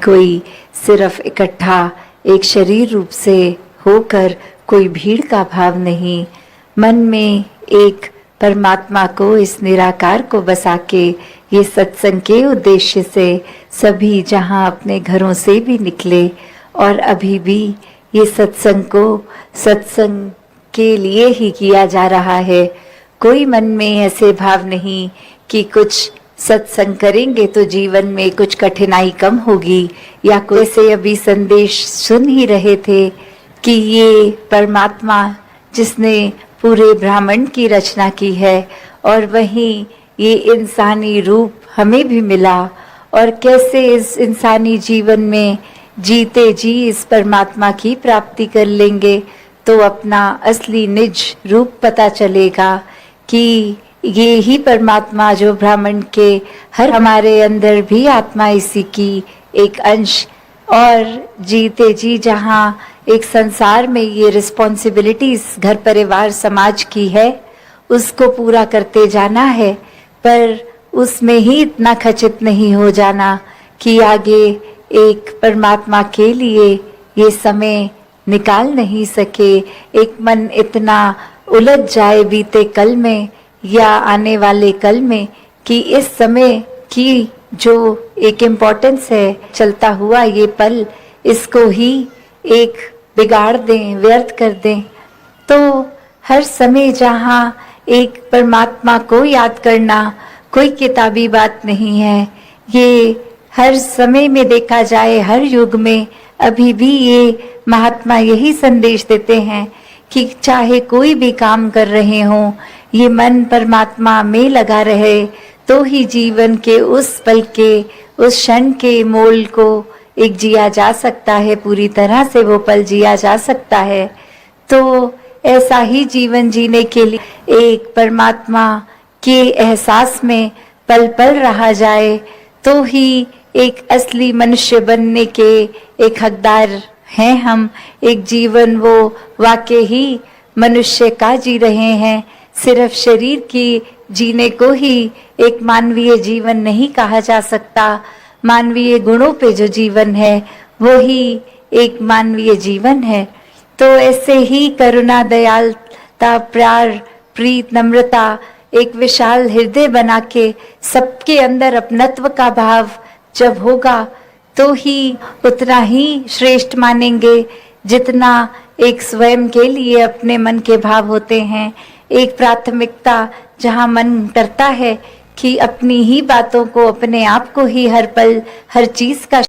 कोई सिर्फ इकट्ठा एक शरीर रूप से होकर कोई भीड़ का भाव नहीं, मन में एक परमात्मा को, इस निराकार को बसा के ये सत्संग के उद्देश्य से सभी जहाँ अपने घरों से भी निकले और अभी भी ये सत्संग को सत्संग के लिए ही किया जा रहा है। कोई मन में ऐसे भाव नहीं कि कुछ सत्संग करेंगे तो जीवन में कुछ कठिनाई कम होगी, या कोई से अभी संदेश सुन ही रहे थे कि ये परमात्मा जिसने पूरे ब्रह्मांड की रचना की है और वहीं ये इंसानी रूप हमें भी मिला, और कैसे इस इंसानी जीवन में जीते जी इस परमात्मा की प्राप्ति कर लेंगे तो अपना असली निज रूप पता चलेगा कि ये ही परमात्मा जो ब्राह्मण के हर हमारे अंदर भी आत्मा इसी की एक अंश, और जीते जी जहाँ एक संसार में ये रिस्पॉन्सिबिलिटीज घर परिवार समाज की है उसको पूरा करते जाना है, पर उसमें ही इतना खचित नहीं हो जाना कि आगे एक परमात्मा के लिए ये समय निकाल नहीं सके, एक मन इतना उलझ जाए बीते कल में या आने वाले कल में कि इस समय की जो एक इम्पोर्टेंस है चलता हुआ ये पल, इसको ही एक बिगाड़ दें, व्यर्थ कर दें। तो हर समय जहाँ एक परमात्मा को याद करना कोई किताबी बात नहीं है, ये हर समय में देखा जाए, हर युग में अभी भी ये महात्मा यही संदेश देते हैं कि चाहे कोई भी काम कर रहे हों, ये मन परमात्मा में लगा रहे तो ही जीवन के उस पल के, उस क्षण के मोल को एक जिया जा सकता है, पूरी तरह से वो पल जिया जा सकता है। तो ऐसा ही जीवन जीने के लिए एक परमात्मा के एहसास में पल पल रहा जाए तो ही एक असली मनुष्य बनने के एक हकदार हैं हम। एक जीवन वो वाकई ही मनुष्य का जी रहे हैं, सिर्फ शरीर की जीने को ही एक मानवीय जीवन नहीं कहा जा सकता। मानवीय गुणों पे जो जीवन है वो ही एक मानवीय जीवन है। तो ऐसे ही करुणा, दयालुता, प्यार, प्रीत, नम्रता, एक विशाल हृदय बना के सबके अंदर अपनत्व का भाव जब होगा तो ही उतना ही श्रेष्ठ मानेंगे जितना एक स्वयं के लिए अपने मन के भाव होते हैं। एक प्राथमिकता जहाँ मन करता है कि अपनी ही बातों को, अपने आप को ही हर पल हर चीज का